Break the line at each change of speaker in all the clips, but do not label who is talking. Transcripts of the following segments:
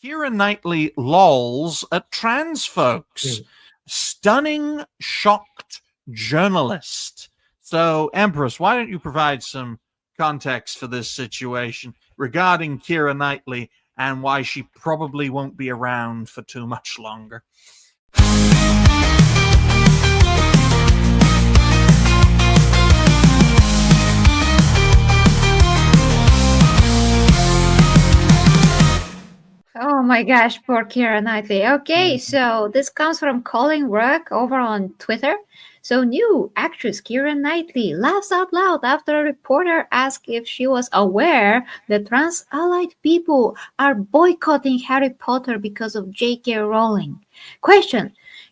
Keira Knightley lols at trans folks. Stunning, shocked journalist. So, Empress, why don't you provide some context for this situation regarding Keira Knightley and why she probably won't be around for too much longer?
Oh my gosh, poor Keira Knightley. Okay, so this comes from Colin Rook over on Twitter. So new actress Keira Knightley laughs out loud after a reporter asked if she was aware that trans-allied people are boycotting Harry Potter because of J.K. Rowling. Question.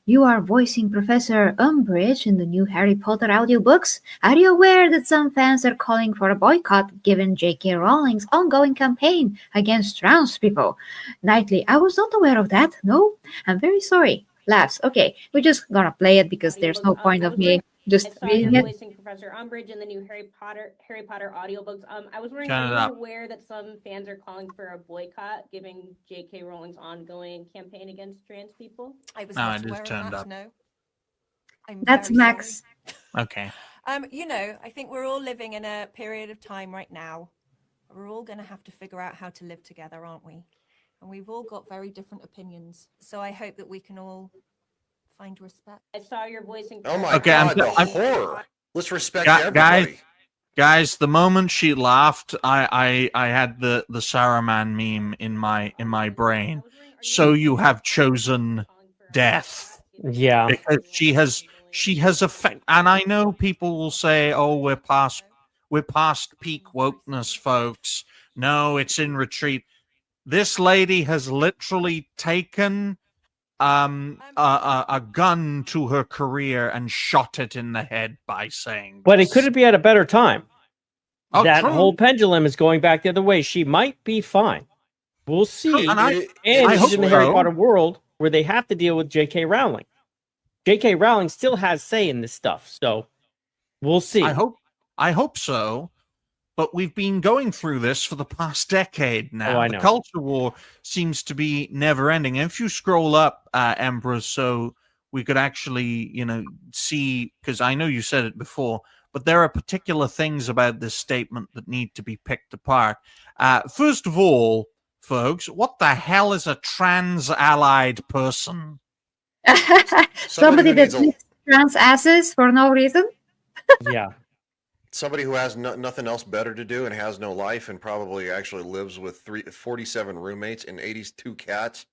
You are voicing Professor Umbridge in the new Harry Potter audiobooks. Are you aware that some fans are calling for a boycott given J.K. Rowling's ongoing campaign against trans people? Knightley, I was not aware of that. No, I'm very sorry. Laughs. Okay, we're just gonna play it because there's no point of me just reading it.
Voicing Professor Umbridge in the new Harry Potter audiobooks. I was wondering, are you aware that some fans are calling for a boycott, given J.K. Rowling's ongoing campaign against trans people?
I was not aware of that. No.
That's Max.
Okay.
I think we're all living in a period of time right now. We're all going to have to figure out how to live together, aren't we? And we've all got very different opinions. So I hope that we can all find respect.
I saw your voicing.
Oh my God, the horror. Let's respect everybody.
Guys, the moment she laughed, I had the Saruman meme in my brain. So you have chosen death.
Yeah.
Because she has effect, and I know people will say, "Oh, we're past peak wokeness, folks." No, it's in retreat. This lady has literally taken a gun to her career and shot it in the head by saying.
But it couldn't be at a better time.
Oh,
that
true.
whole pendulum is going back the other way. She might be fine. We'll see.
And
she's in the Harry Potter world where they have to deal with J.K. Rowling. J.K. Rowling still has say in this stuff, so we'll see.
I hope so. But we've been going through this for the past decade now.
Oh, I know.
The culture war seems to be never ending. And if you scroll up, Emperor, so we could actually, see, because I know you said it before, but there are particular things about this statement that need to be picked apart. First of all, folks, what the hell is a trans-allied person?
Somebody that eats trans asses for no reason?
Yeah.
Somebody who has nothing else better to do and has no life and probably actually lives with 47 roommates and 82 cats.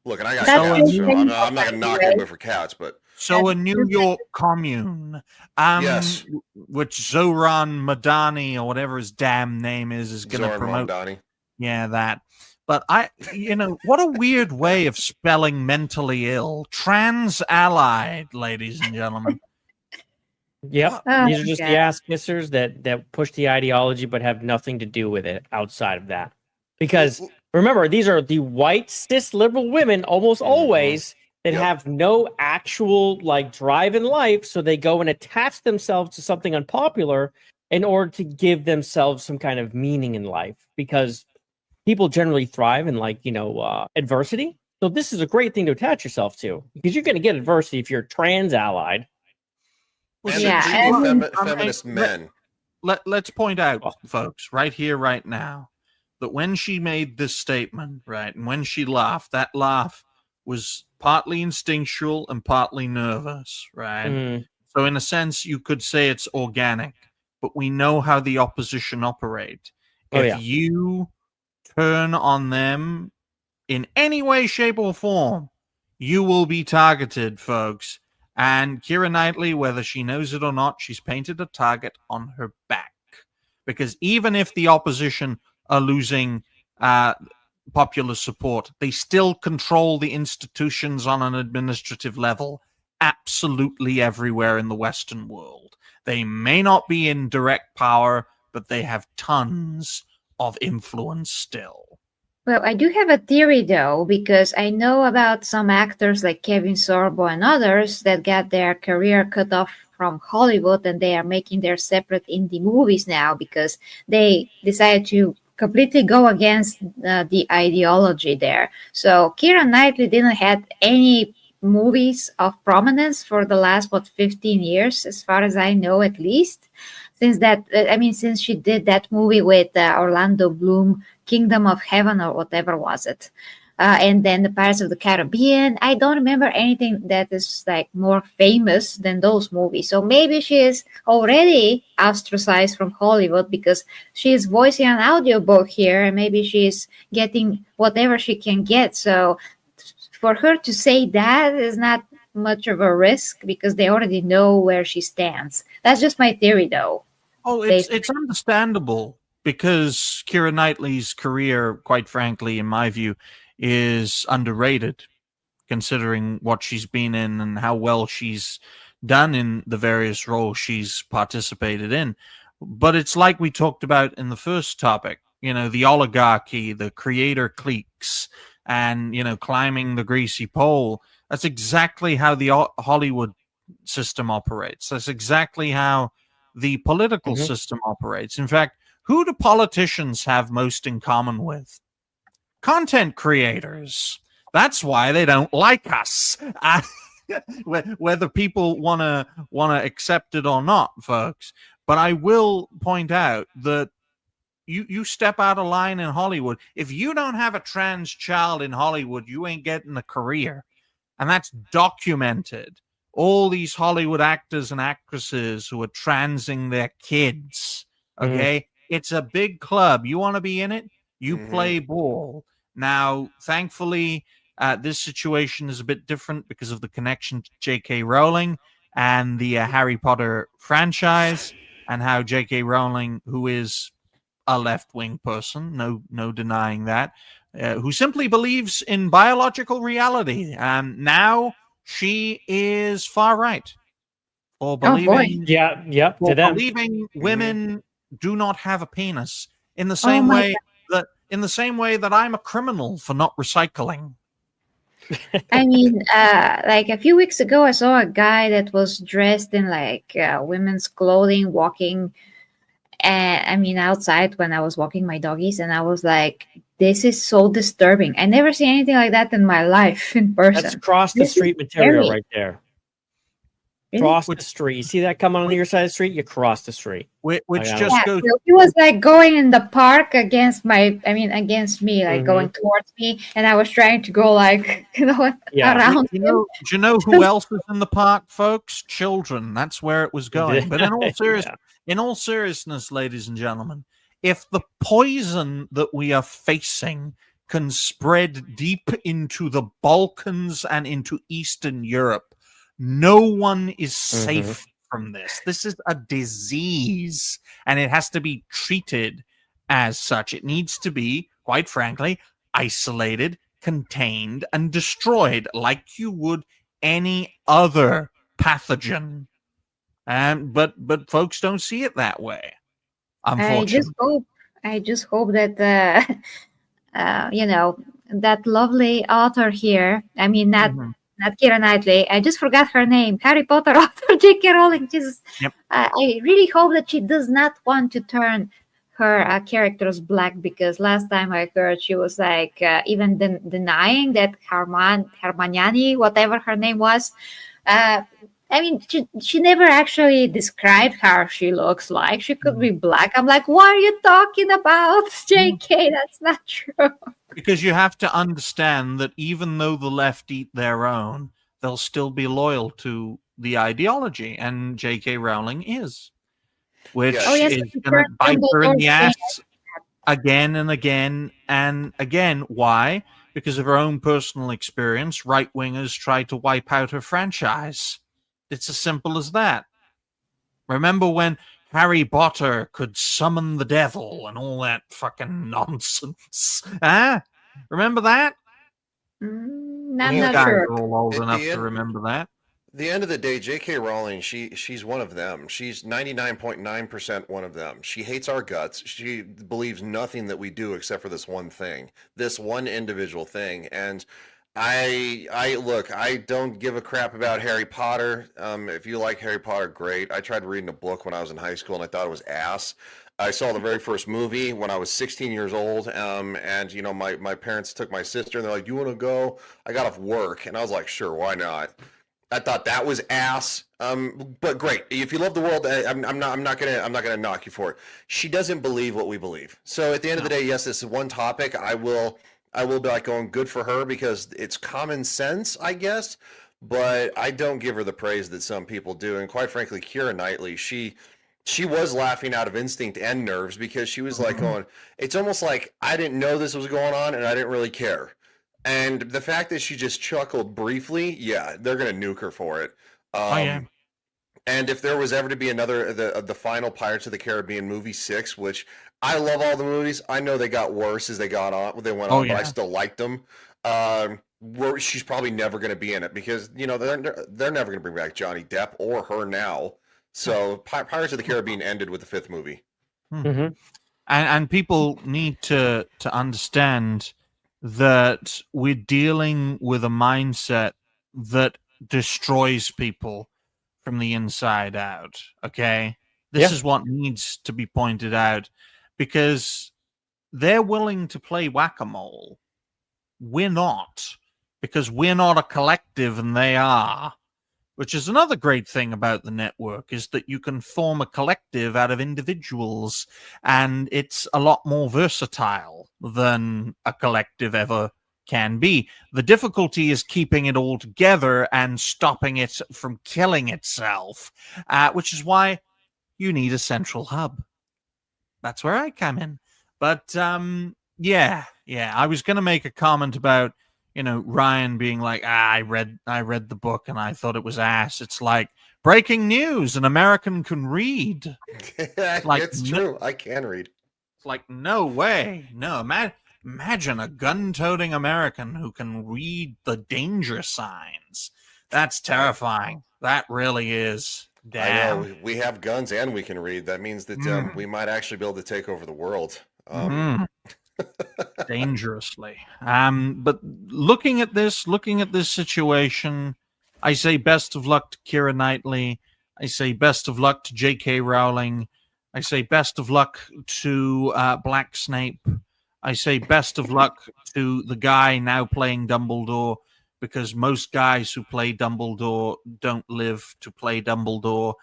Look, and I got cats, so I'm not going to knock anybody for cats, but...
So a New York commune,
yes,
which Zoran Madani, or whatever his damn name is going to promote.
Madani.
Yeah, that. But what a weird way of spelling mentally ill. Trans-allied, ladies and gentlemen.
Yep. These are just the ass kissers that push the ideology but have nothing to do with it outside of that. Because remember, these are the white cis liberal women almost always that have no actual drive in life, so they go and attach themselves to something unpopular in order to give themselves some kind of meaning in life. Because people generally thrive in adversity. So this is a great thing to attach yourself to, because you're going to get adversity if you're trans allied.
And feminist men.
Let's point out, folks, right here, right now, that when she made this statement, right, and when she laughed, that laugh was partly instinctual and partly nervous, right? So in a sense, you could say it's organic, but we know how the opposition operate. If you turn on them in any way, shape, or form, you will be targeted, folks. And Keira Knightley, whether she knows it or not, she's painted a target on her back. Because even if the opposition are losing popular support, they still control the institutions on an administrative level absolutely everywhere in the Western world. They may not be in direct power, but they have tons of influence still.
Well, I do have a theory, though, because I know about some actors like Kevin Sorbo and others that got their career cut off from Hollywood, and they are making their separate indie movies now because they decided to completely go against the ideology there. So Keira Knightley didn't have any movies of prominence for the last 15 years, as far as I know, at least. Since she did that movie with Orlando Bloom, Kingdom of Heaven or whatever was it. And then the Pirates of the Caribbean. I don't remember anything that is like more famous than those movies. So maybe she is already ostracized from Hollywood because she is voicing an audiobook here, and maybe she is getting whatever she can get. So for her to say that is not much of a risk because they already know where she stands. That's just my theory, though.
Oh, it's understandable because Keira Knightley's career, quite frankly, in my view, is underrated, considering what she's been in and how well she's done in the various roles she's participated in. But it's like we talked about in the first topic, the oligarchy, the creator cliques, and, climbing the greasy pole. That's exactly how the Hollywood system operates. That's exactly how the political system operates. In fact, who do politicians have most in common with? Content creators. That's why they don't like us. Whether people want to accept it or not, folks. But I will point out that you step out of line in Hollywood. If you don't have a trans child in Hollywood, you ain't getting a career. And that's documented. All these Hollywood actors and actresses who are transing their kids. Okay? It's a big club. You want to be in it? You play ball. Now, thankfully, this situation is a bit different because of the connection to J.K. Rowling and the Harry Potter franchise, and how J.K. Rowling, who is a left-wing person, no denying that, who simply believes in biological reality. Now she is far right, or believing, believing women do not have a penis in the same way that I'm a criminal for not recycling.
I mean, like a few weeks ago, I saw a guy that was dressed in like women's clothing walking. Outside when I was walking my doggies, and I was like, this is so disturbing. I never seen anything like that in my life in person.
That's cross the street material right there. Really? Cross the street. You see that coming on your side of the street? You cross the street.
Which just goes.
So he was like going in the park against me, like going towards me, and I was trying to go like, around.
Do you know who else was in the park, folks? Children. That's where it was going. But in all seriousness, ladies and gentlemen, if the poison that we are facing can spread deep into the Balkans and into Eastern Europe, no one is safe from this. This is a disease, and it has to be treated as such. It needs to be, quite frankly, isolated, contained, and destroyed like you would any other pathogen. But folks don't see it that way, unfortunately.
I just hope that that lovely author here, not Keira Knightley, I just forgot her name, Harry Potter author J.K. Rowling. I really hope that she does not want to turn her characters black, because last time I heard she was like even denying that Hermione, whatever her name was, she never actually described how she looks like. She could be black. I'm like, what are you talking about, JK? That's not true.
Because you have to understand that even though the left eat their own, they'll still be loyal to the ideology, and J.K. Rowling is. Which is going to bite her in the ass again and again and again. Why? Because of her own personal experience, right-wingers tried to wipe out her franchise. It's as simple as that. Remember when Harry Potter could summon the devil and all that fucking nonsense? Remember that?
Not sure.
Are all old enough to remember that.
The end of the day, J.K. Rowling, she's one of them. She's 99.9% one of them. She hates our guts. She believes nothing that we do except for this one thing, this one individual thing. And I don't give a crap about Harry Potter. If you like Harry Potter, great. I tried reading a book when I was in high school and I thought it was ass. I saw the very first movie when I was 16 years old, and you know, my parents took my sister, and they're like, "You want to go?" I got off work, and I was like, "Sure, why not?" I thought that was ass, but great. If you love the world, I'm not gonna knock you for it. She doesn't believe what we believe. So at the end of the day, yes, this is one topic. I will be like going good for her because it's common sense, I guess. But I don't give her the praise that some people do. And quite frankly, Keira Knightley, she was laughing out of instinct and nerves because she was like going, it's almost like I didn't know this was going on and I didn't really care. And the fact that she just chuckled briefly, yeah, they're going to nuke her for it. And if there was ever to be another, the final Pirates of the Caribbean movie 6, which I love all the movies. I know they got worse as they went on, but I still liked them. She's probably never going to be in it because, you know, they're never going to bring back Johnny Depp or her now. So Pirates of the Caribbean ended with the 5th movie.
Mm-hmm. And people need to understand that we're dealing with a mindset that destroys people from the inside out. Okay? This is what needs to be pointed out because they're willing to play whack-a-mole. We're not, because we're not a collective and they are. Which is another great thing about the network, is that you can form a collective out of individuals, and it's a lot more versatile than a collective ever can be. The difficulty is keeping it all together and stopping it from killing itself, which is why you need a central hub. That's where I come in. But, yeah, I was going to make a comment about, you know, Ryan being like, I read the book and I thought it was ass. It's like breaking news. An American can read.
It's true. I can read.
It's like, no way. No, imagine a gun-toting American who can read the danger signs. That's terrifying. That really is. Damn.
I know. We have guns and we can read. That means that we might actually be able to take over the world.
Dangerously. But looking at this situation, I say best of luck to Keira Knightley. I say best of luck to J.K. Rowling. I say best of luck to Black Snape. I say best of luck to the guy now playing Dumbledore, because most guys who play Dumbledore don't live to play Dumbledore.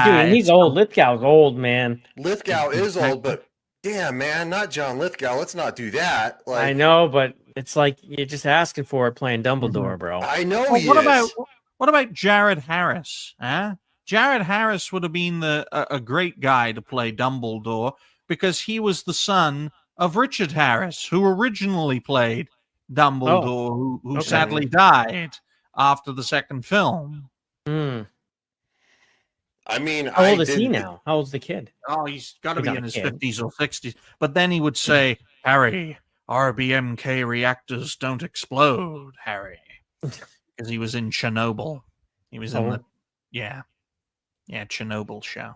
Dude, he's old. Lithgow's old, man.
Lithgow is old, but damn, man, not John Lithgow. Let's not do that.
I know, but it's like you're just asking for it playing Dumbledore, bro.
I know.
What about Jared Harris? Huh? Jared Harris would have been a great guy to play Dumbledore because he was the son of Richard Harris, who originally played Dumbledore, who sadly died after the second film.
I mean,
how old is he now? How old's the kid?
Oh, he's got to be in his 50s or 60s. But then he would say, Harry, RBMK reactors don't explode, Harry. Because he was in Chernobyl. He was in the... Yeah, Chernobyl show.